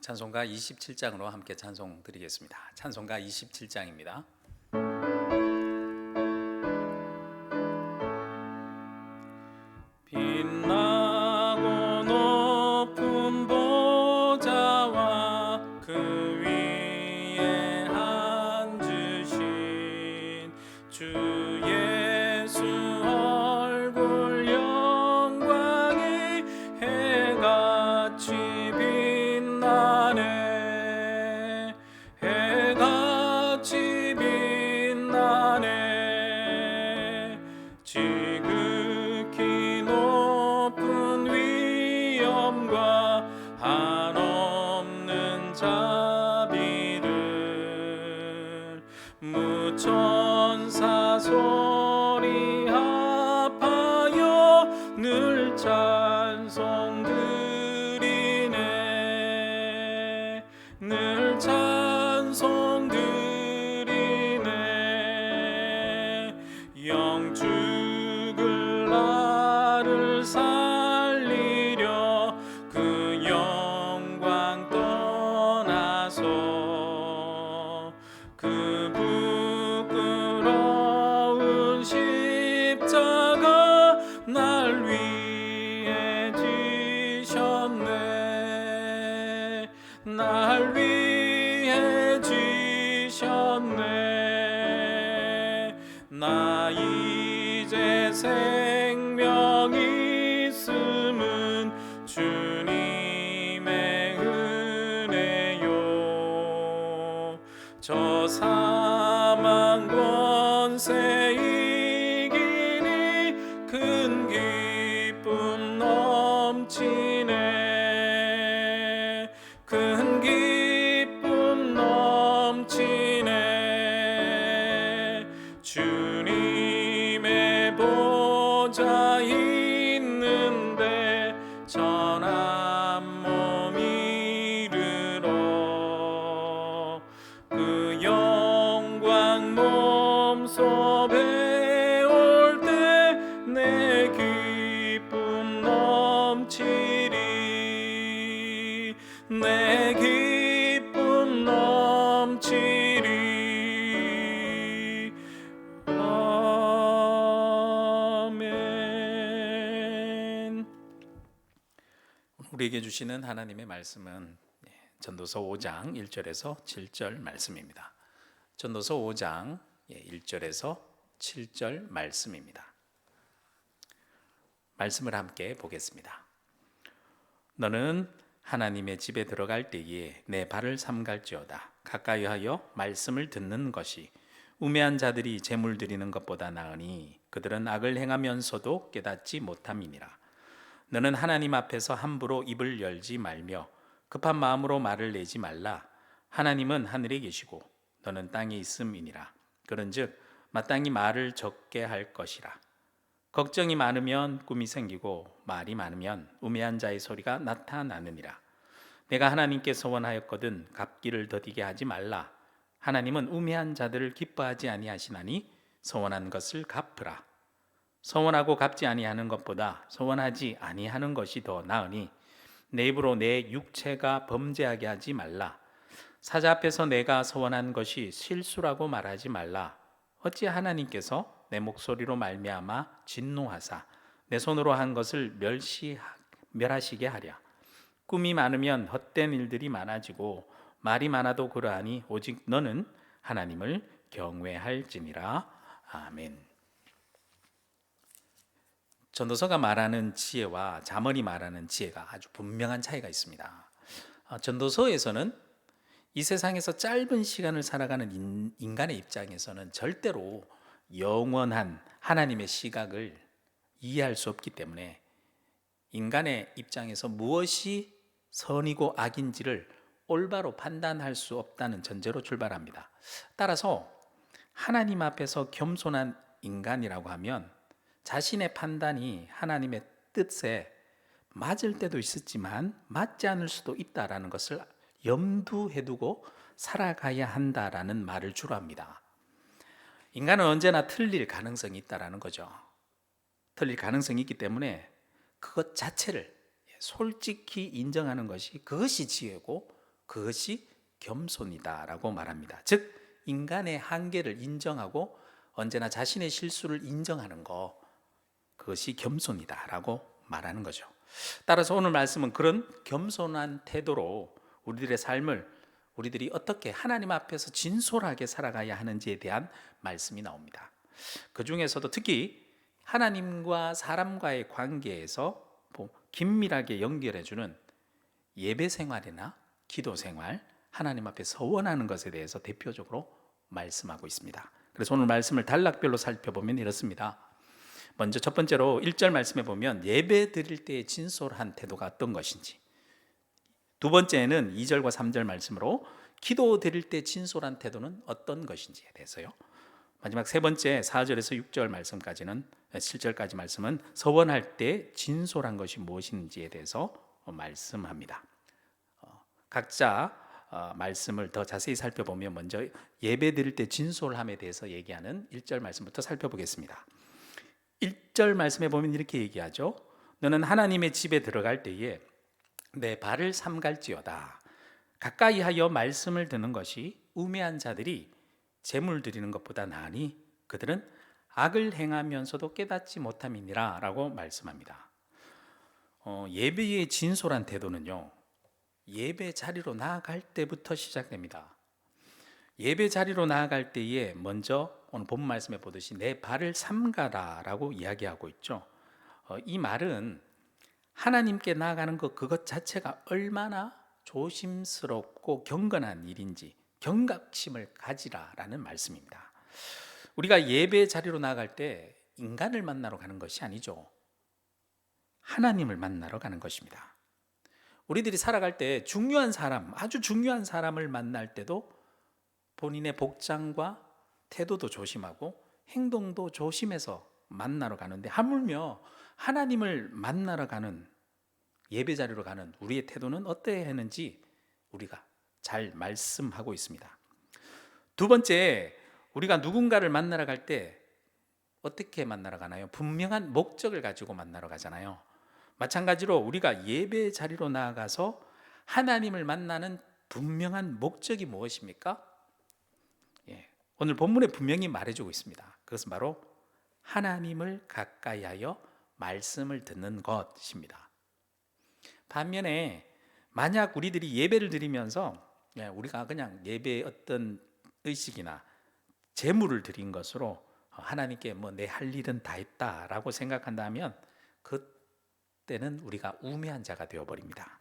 찬송가 27장으로 함께 찬송 드리겠습니다. 찬송가 27장입니다. 빛나고 높은 보좌와 그 위에 앉으신 주 예수 얼굴 영광이 해같이 빛나네. 해같이 빛나네. 지극히 높은 위엄과 한없는 자비를 무천사 소리 합하여 늘 찬송 드리네. 늘 찬송 드리네. 영죽을 나를 살리려 그 영광 떠나서 그 부끄러운 십자가 날 위해 지셨네. 날 위해 지셨네. 나 이제 생명 있음은 주님의 은혜요. 저 사망 권세 이기니 큰 기쁨 넘치네. 큰 기쁨 넘치네. 주님의 보좌 있는데 전한 몸 이르러 그 영광 몸소 배울 때 내 기쁨 넘치리. 내 기쁨 넘치리. 아멘. 우리에게 주시는 하나님의 말씀은 전도서 5장 1절에서 7절 말씀입니다. 전도서 5장 1절에서 7절 말씀입니다. 말씀을 함께 보겠습니다. 너는 하나님의 집에 들어갈 때에 내 발을 삼갈지어다. 가까이 하여 말씀을 듣는 것이 우매한 자들이 제물 드리는 것보다 나으니 그들은 악을 행하면서도 깨닫지 못함이니라. 너는 하나님 앞에서 함부로 입을 열지 말며 급한 마음으로 말을 내지 말라. 하나님은 하늘에 계시고 너는 땅에 있음이니라. 그런즉 마땅히 말을 적게 할 것이라. 걱정이 많으면 꿈이 생기고 말이 많으면 우매한 자의 소리가 나타나느니라. 내가 하나님께 서원하였거든 갚기를 더디게 하지 말라. 하나님은 우매한 자들을 기뻐하지 아니하시나니 서원한 것을 갚으라. 서원하고 갚지 아니하는 것보다 서원하지 아니하는 것이 더 나으니 내 입으로 내 육체가 범죄하게 하지 말라. 사자 앞에서 내가 서원한 것이 실수라고 말하지 말라. 어찌 하나님께서 내 목소리로 말미암아 진노하사 내 손으로 한 것을 멸하시게 하랴. 꿈이 많으면 헛된 일들이 많아지고 말이 많아도 그러하니 오직 너는 하나님을 경외할지니라. 아멘. 전도서가 말하는 지혜와 잠언이 말하는 지혜가 아주 분명한 차이가 있습니다. 전도서에서는 이 세상에서 짧은 시간을 살아가는 인간의 입장에서는 절대로 영원한 하나님의 시각을 이해할 수 없기 때문에 인간의 입장에서 무엇이 선이고 악인지를 올바로 판단할 수 없다는 전제로 출발합니다. 따라서 하나님 앞에서 겸손한 인간이라고 하면 자신의 판단이 하나님의 뜻에 맞을 때도 있었지만 맞지 않을 수도 있다라는 것을 염두에 두고 살아가야 한다라는 말을 주로 합니다. 인간은 언제나 틀릴 가능성이 있다라는 거죠. 틀릴 가능성이 있기 때문에 그것 자체를 솔직히 인정하는 것이 그것이 지혜고 그것이 겸손이다라고 말합니다. 즉 인간의 한계를 인정하고 언제나 자신의 실수를 인정하는 것, 그것이 겸손이다라고 말하는 거죠. 따라서 오늘 말씀은 그런 겸손한 태도로 우리들의 삶을, 우리들이 어떻게 하나님 앞에서 진솔하게 살아가야 하는지에 대한 말씀이 나옵니다. 그 중에서도 특히 하나님과 사람과의 관계에서 긴밀하게 연결해주는 예배 생활이나 기도 생활, 하나님 앞에 서원하는 것에 대해서 대표적으로 말씀하고 있습니다. 그래서 오늘 말씀을 단락별로 살펴보면 이렇습니다. 먼저 첫 번째로 1절 말씀에 보면 예배 드릴 때의 진솔한 태도가 어떤 것인지, 두 번째는 2절과 3절 말씀으로 기도 드릴 때 진솔한 태도는 어떤 것인지에 대해서요. 마지막 세 번째 4절에서 6절 말씀까지는, 7절까지 말씀은 서원할 때 진솔한 것이 무엇인지에 대해서 말씀합니다. 각자 말씀을 더 자세히 살펴보면 먼저 예배 드릴 때 진솔함에 대해서 얘기하는 1절 말씀부터 살펴보겠습니다. 1절 말씀에 보면 이렇게 얘기하죠. 너는 하나님의 집에 들어갈 때에 내 발을 삼갈지어다. 가까이 하여 말씀을 듣는 것이 우매한 자들이 제물 드리는 것보다 나으니 그들은 악을 행하면서도 깨닫지 못함이니라 라고 말씀합니다. 예배의 진솔한 태도는요, 예배 자리로 나아갈 때부터 시작됩니다. 예배 자리로 나아갈 때에 먼저 오늘 본 말씀에 보듯이 내 발을 삼가라 라고 이야기하고 있죠. 이 말은 하나님께 나아가는 그것 자체가 얼마나 조심스럽고 경건한 일인지 경각심을 가지라라는 말씀입니다. 우리가 예배 자리로 나아갈 때 인간을 만나러 가는 것이 아니죠. 하나님을 만나러 가는 것입니다. 우리들이 살아갈 때 중요한 사람, 아주 중요한 사람을 만날 때도 본인의 복장과 태도도 조심하고 행동도 조심해서 만나러 가는데, 하물며 하나님을 만나러 가는, 예배 자리로 가는 우리의 태도는 어때야 하는지 우리가 잘 말씀하고 있습니다. 두 번째, 우리가 누군가를 만나러 갈 때 어떻게 만나러 가나요? 분명한 목적을 가지고 만나러 가잖아요. 마찬가지로 우리가 예배 자리로 나아가서 하나님을 만나는 분명한 목적이 무엇입니까? 오늘 본문에 분명히 말해주고 있습니다. 그것은 바로 하나님을 가까이 하여 말씀을 듣는 것입니다. 반면에 만약 우리들이 예배를 드리면서 우리가 그냥 예배의 어떤 의식이나 제물을 드린 것으로 하나님께 내 할 일은 다 했다라고 생각한다면 그때는 우리가 우매한 자가 되어버립니다.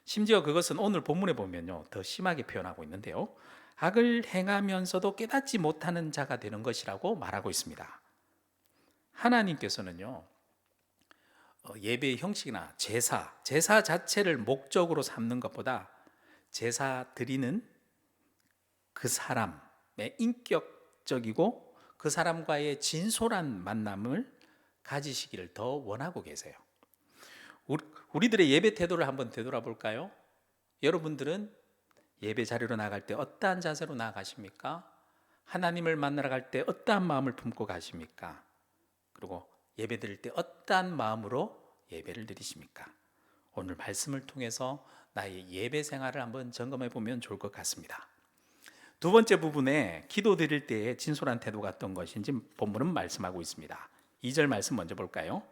심지어 그것은 오늘 본문에 보면요, 더 심하게 표현하고 있는데요, 악을 행하면서도 깨닫지 못하는 자가 되는 것이라고 말하고 있습니다. 하나님께서는요, 예배의 형식이나 제사 자체를 목적으로 삼는 것보다 제사 드리는 그 사람의 인격적이고 그 사람과의 진솔한 만남을 가지시기를 더 원하고 계세요. 우리들의 예배 태도를 한번 되돌아볼까요? 여러분들은 예배 자리로 나갈 때 어떠한 자세로 나아가십니까? 하나님을 만나러 갈 때 어떠한 마음을 품고 가십니까? 그리고 예배 드릴 때 어떠한 마음으로 예배를 드리십니까? 오늘 말씀을 통해서 나의 예배 생활을 한번 점검해 보면 좋을 것 같습니다. 두 번째 부분에 기도 드릴 때의 진솔한 태도가 어떤 것인지 본문은 말씀하고 있습니다. 2절 말씀 먼저 볼까요?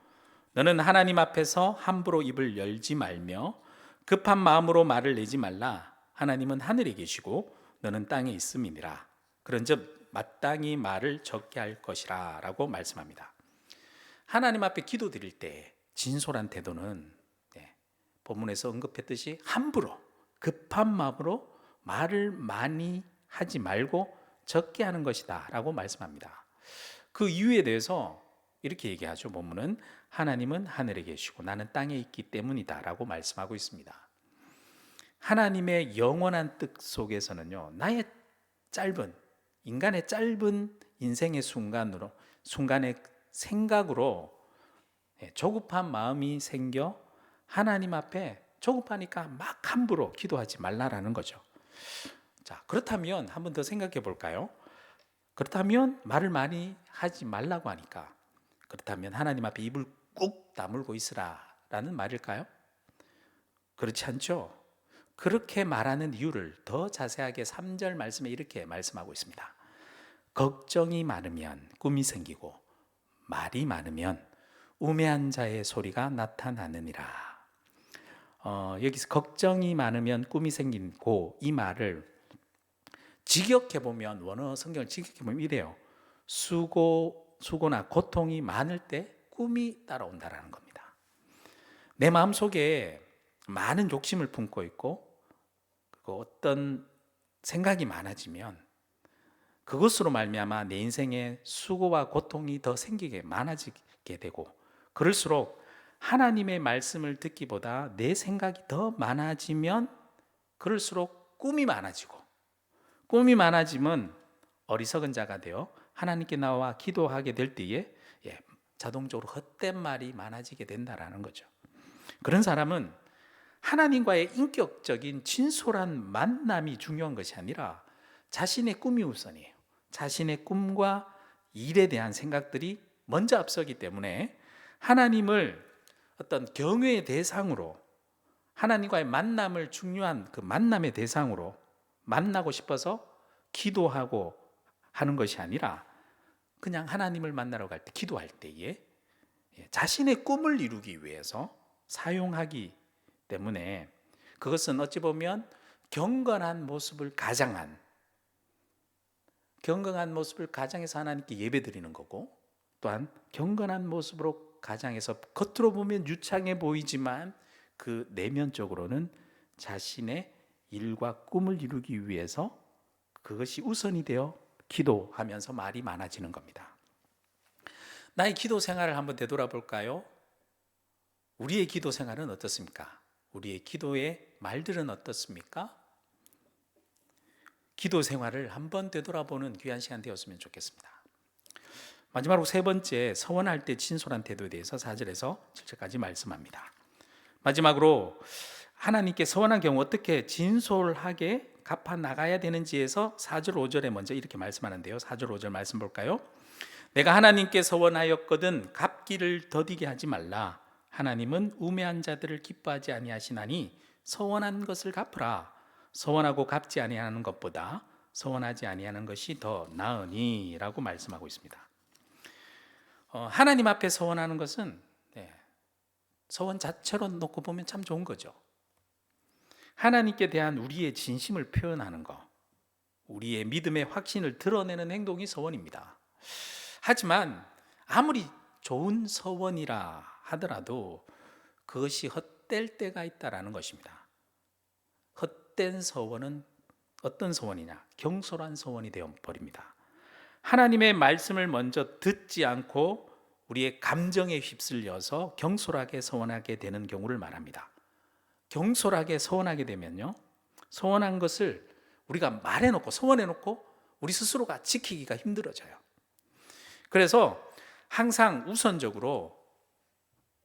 너는 하나님 앞에서 함부로 입을 열지 말며 급한 마음으로 말을 내지 말라. 하나님은 하늘에 계시고 너는 땅에 있음이니라. 그런즉 마땅히 말을 적게 할 것이라 라고 말씀합니다. 하나님 앞에 기도 드릴 때 진솔한 태도는 본문에서 언급했듯이 함부로 급한 마음으로 말을 많이 하지 말고 적게 하는 것이다 라고 말씀합니다. 그 이유에 대해서 이렇게 얘기하죠. 본문은 하나님은 하늘에 계시고 나는 땅에 있기 때문이다 라고 말씀하고 있습니다. 하나님의 영원한 뜻 속에서는요, 나의 인간의 짧은 인생의 순간의 생각으로 조급한 마음이 생겨 하나님 앞에 조급하니까 막 함부로 기도하지 말라라는 거죠. 자, 그렇다면 한번 더 생각해 볼까요? 그렇다면 말을 많이 하지 말라고 하니까, 그렇다면 하나님 앞에 입을 꾹 다물고 있으라라는 말일까요? 그렇지 않죠. 그렇게 말하는 이유를 더 자세하게 3절 말씀에 이렇게 말씀하고 있습니다. 걱정이 많으면 꿈이 생기고 말이 많으면 우매한 자의 소리가 나타나느니라. 여기서 걱정이 많으면 꿈이 생기고, 이 말을 직역해 보면, 원어 성경을 직역해 보면 이래요. 수고나 고통이 많을 때 꿈이 따라온다라는 겁니다. 내 마음속에 많은 욕심을 품고 있고, 그리고 어떤 생각이 많아지면 그것으로 말미암아 내 인생에 수고와 고통이 더 생기게 많아지게 되고, 그럴수록 하나님의 말씀을 듣기보다 내 생각이 더 많아지면 그럴수록 꿈이 많아지고, 꿈이 많아지면 어리석은 자가 되어 하나님께 나와 기도하게 될 때에 자동적으로 헛된 말이 많아지게 된다라는 거죠. 그런 사람은 하나님과의 인격적인 진솔한 만남이 중요한 것이 아니라 자신의 꿈이 우선이에요. 자신의 꿈과 일에 대한 생각들이 먼저 앞서기 때문에 하나님을 어떤 경외의 대상으로, 하나님과의 만남을 중요한 그 만남의 대상으로 만나고 싶어서 기도하고 하는 것이 아니라, 그냥 하나님을 만나러 갈 때, 기도할 때에 자신의 꿈을 이루기 위해서 사용하기 때문에, 그것은 어찌 보면 경건한 모습을 가장해서 하나님께 예배드리는 거고, 또한 경건한 모습으로 가장해서 겉으로 보면 유창해 보이지만 그 내면적으로는 자신의 일과 꿈을 이루기 위해서 그것이 우선이 되어 기도하면서 말이 많아지는 겁니다. 나의 기도 생활을 한번 되돌아볼까요? 우리의 기도 생활은 어떻습니까? 우리의 기도의 말들은 어떻습니까? 기도 생활을 한번 되돌아보는 귀한 시간 되었으면 좋겠습니다. 마지막으로 세 번째, 서원할 때 진솔한 태도에 대해서 4절에서 7절까지 말씀합니다. 마지막으로 하나님께 서원한 경우 어떻게 진솔하게 갚아 나가야 되는지에서 4절 5절에 먼저 이렇게 말씀하는데요. 4절 5절 말씀 볼까요? 내가 하나님께 서원하였거든 갚기를 더디게 하지 말라. 하나님은 우매한 자들을 기뻐하지 아니하시나니 서원한 것을 갚으라. 서원하고 갚지 아니하는 것보다 서원하지 아니하는 것이 더 나으니 라고 말씀하고 있습니다. 하나님 앞에 서원하는 것은 서원 자체로 놓고 보면 참 좋은 거죠. 하나님께 대한 우리의 진심을 표현하는 것, 우리의 믿음의 확신을 드러내는 행동이 서원입니다. 하지만 아무리 좋은 서원이라 하더라도 그것이 헛될 때가 있다라는 것입니다. 헛된 서원은 어떤 서원이냐? 경솔한 서원이 되어버립니다. 하나님의 말씀을 먼저 듣지 않고 우리의 감정에 휩쓸려서 경솔하게 서원하게 되는 경우를 말합니다. 경솔하게 서원하게 되면요, 서원한 것을 우리가 말해놓고 서원해놓고 우리 스스로가 지키기가 힘들어져요. 그래서 항상 우선적으로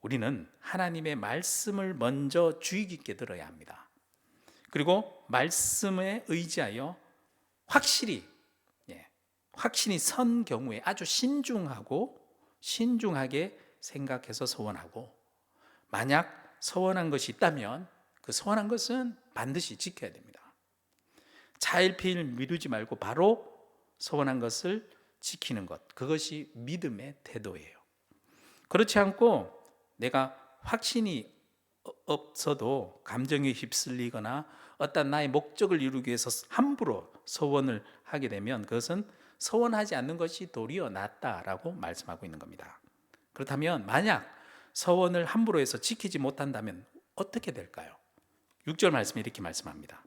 우리는 하나님의 말씀을 먼저 주의 깊게 들어야 합니다. 그리고 말씀에 의지하여 확실히 선 경우에 아주 신중하게 생각해서 서원하고, 만약 서원한 것이 있다면 그 서원한 것은 반드시 지켜야 됩니다. 차일피일 미루지 말고 바로 서원한 것을 지키는 것, 그것이 믿음의 태도예요. 그렇지 않고 내가 확신이 없어도 감정에 휩쓸리거나 어떤 나의 목적을 이루기 위해서 함부로 서원을 하게 되면 그것은 서원하지 않는 것이 도리어 낫다라고 말씀하고 있는 겁니다. 그렇다면 만약 서원을 함부로 해서 지키지 못한다면 어떻게 될까요? 6절 말씀에 이렇게 말씀합니다.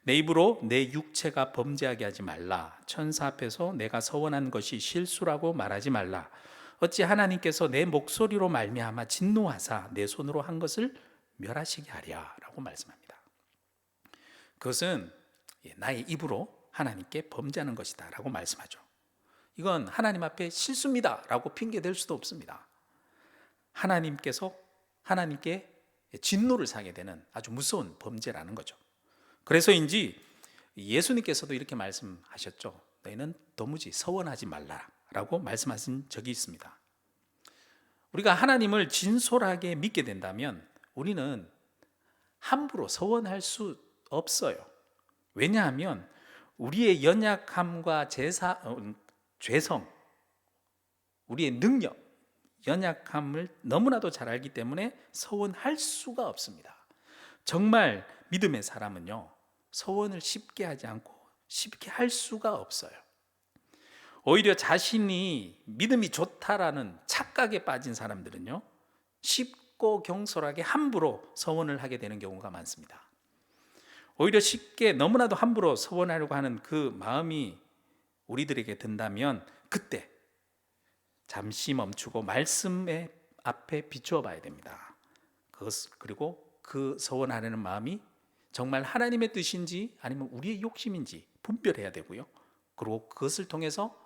내 입으로 내 육체가 범죄하게 하지 말라. 천사 앞에서 내가 서원한 것이 실수라고 말하지 말라. 어찌 하나님께서 내 목소리로 말미암아 진노하사 내 손으로 한 것을 멸하시게 하랴 라고 말씀합니다. 그것은 나의 입으로 하나님께 범죄하는 것이다 라고 말씀하죠. 이건 하나님 앞에 실수입니다 라고 핑계댈 수도 없습니다. 하나님께 진노를 사게 되는 아주 무서운 범죄라는 거죠. 그래서인지 예수님께서도 이렇게 말씀하셨죠. 너희는 도무지 서원하지 말라라고 말씀하신 적이 있습니다. 우리가 하나님을 진솔하게 믿게 된다면 우리는 함부로 서원할 수 없어요. 왜냐하면 우리의 연약함과 죄성, 우리의 능력, 연약함을 너무나도 잘 알기 때문에 서원할 수가 없습니다. 정말 믿음의 사람은요, 서원을 쉽게 하지 않고 쉽게 할 수가 없어요. 오히려 자신이 믿음이 좋다라는 착각에 빠진 사람들은요, 쉽고 경솔하게 함부로 서원을 하게 되는 경우가 많습니다. 오히려 쉽게 너무나도 함부로 서원하려고 하는 그 마음이 우리들에게 든다면 그때 잠시 멈추고 말씀의 앞에 비추어 봐야 됩니다. 그리고 그 서원하려는 마음이 정말 하나님의 뜻인지 아니면 우리의 욕심인지 분별해야 되고요. 그리고 그것을 통해서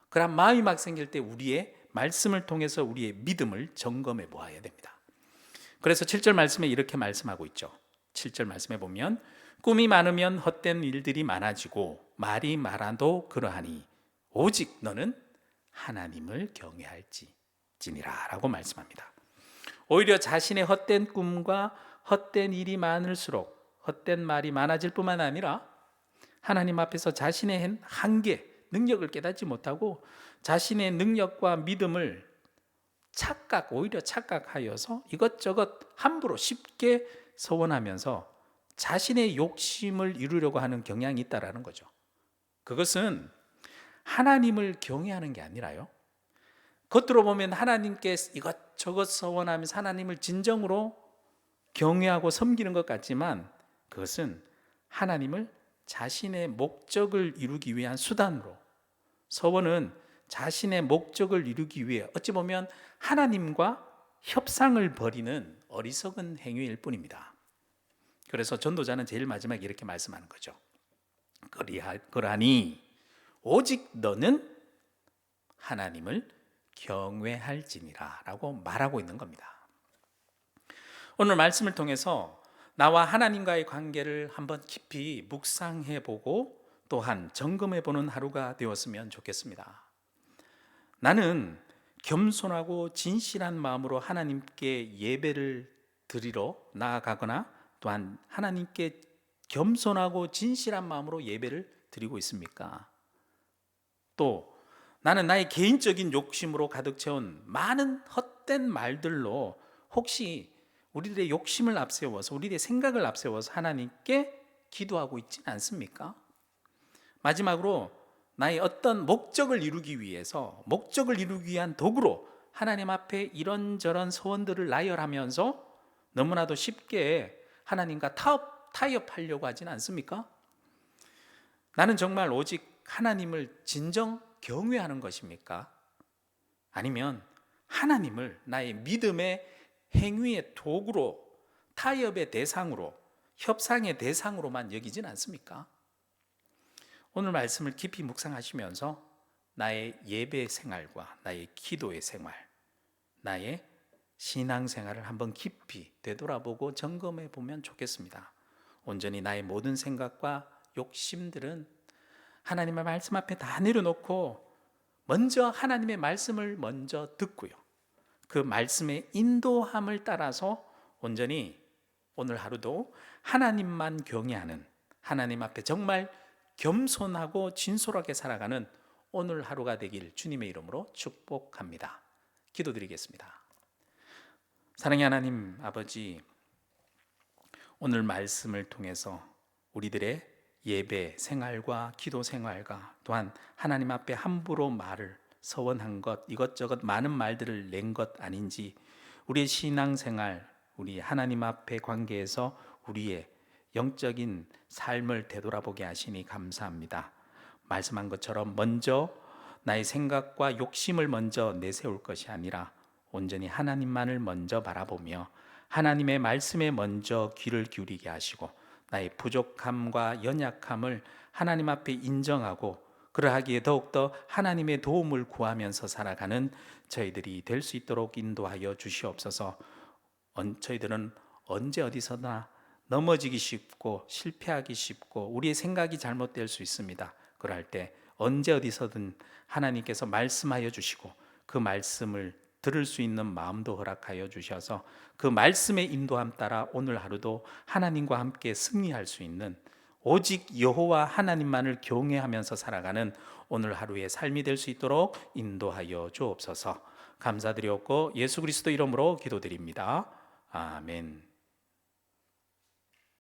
그런 마음이 막 생길 때 우리의 말씀을 통해서 우리의 믿음을 점검해 보아야 됩니다. 그래서 7절 말씀에 이렇게 말씀하고 있죠. 7절 말씀에 보면 꿈이 많으면 헛된 일들이 많아지고 말이 많아도 그러하니 오직 너는 하나님을 경외할지니라 라고 말씀합니다. 오히려 자신의 헛된 꿈과 헛된 일이 많을수록 헛된 말이 많아질 뿐만 아니라 하나님 앞에서 자신의 한계, 능력을 깨닫지 못하고 자신의 능력과 믿음을 오히려 착각하여서 이것저것 함부로 쉽게 서원하면서 자신의 욕심을 이루려고 하는 경향이 있다라는 거죠. 그것은 하나님을 경외하는 게 아니라요, 겉으로 보면 하나님께 이것저것 서원하면서 하나님을 진정으로 경외하고 섬기는 것 같지만 그것은 하나님을 자신의 목적을 이루기 위한 수단으로, 서원은 자신의 목적을 이루기 위해 어찌 보면 하나님과 협상을 벌이는 어리석은 행위일 뿐입니다. 그래서 전도자는 제일 마지막에 이렇게 말씀하는 거죠. 그러하니 오직 너는 하나님을 경외할지니라 라고 말하고 있는 겁니다. 오늘 말씀을 통해서 나와 하나님과의 관계를 한번 깊이 묵상해 보고 또한 점검해 보는 하루가 되었으면 좋겠습니다. 나는 겸손하고 진실한 마음으로 하나님께 예배를 드리러 나아가거나 또한 하나님께 겸손하고 진실한 마음으로 예배를 드리고 있습니까? 또 나는 나의 개인적인 욕심으로 가득 채운 많은 헛된 말들로 혹시 우리들의 욕심을 앞세워서 우리들의 생각을 앞세워서 하나님께 기도하고 있지는 않습니까? 마지막으로 나의 어떤 목적을 이루기 위한 도구로 하나님 앞에 이런저런 소원들을 나열하면서 너무나도 쉽게 하나님과 타협하려고 하지는 않습니까? 나는 정말 오직 하나님을 진정 경외하는 것입니까? 아니면 하나님을 나의 믿음의 행위의 도구로, 타협의 대상으로, 협상의 대상으로만 여기진 않습니까? 오늘 말씀을 깊이 묵상하시면서 나의 예배 생활과 나의 기도의 생활, 나의 신앙 생활을 한번 깊이 되돌아보고 점검해 보면 좋겠습니다. 온전히 나의 모든 생각과 욕심들은 하나님의 말씀 앞에 다 내려놓고 먼저 하나님의 말씀을 먼저 듣고요, 그 말씀의 인도함을 따라서 온전히 오늘 하루도 하나님만 경외하는, 하나님 앞에 정말 겸손하고 진솔하게 살아가는 오늘 하루가 되길 주님의 이름으로 축복합니다. 기도드리겠습니다. 사랑의 하나님 아버지, 오늘 말씀을 통해서 우리들의 예배 생활과 기도 생활과 또한 하나님 앞에 함부로 말을 서원한 것, 이것저것 많은 말들을 낸 것 아닌지 우리의 신앙생활, 우리 하나님 앞의 관계에서 우리의 영적인 삶을 되돌아보게 하시니 감사합니다. 말씀한 것처럼 먼저 나의 생각과 욕심을 먼저 내세울 것이 아니라 온전히 하나님만을 먼저 바라보며 하나님의 말씀에 먼저 귀를 기울이게 하시고 나의 부족함과 연약함을 하나님 앞에 인정하고 그러하기에 더욱더 하나님의 도움을 구하면서 살아가는 저희들이 될 수 있도록 인도하여 주시옵소서. 저희들은 언제 어디서나 넘어지기 쉽고 실패하기 쉽고 우리의 생각이 잘못될 수 있습니다. 그럴 때 언제 어디서든 하나님께서 말씀하여 주시고 그 말씀을 들을 수 있는 마음도 허락하여 주셔서 그 말씀의 인도함 따라 오늘 하루도 하나님과 함께 승리할 수 있는, 오직 여호와 하나님만을 경외하면서 살아가는 오늘 하루의 삶이 될 수 있도록 인도하여 주옵소서. 감사드렸고 예수 그리스도 이름으로 기도드립니다. 아멘.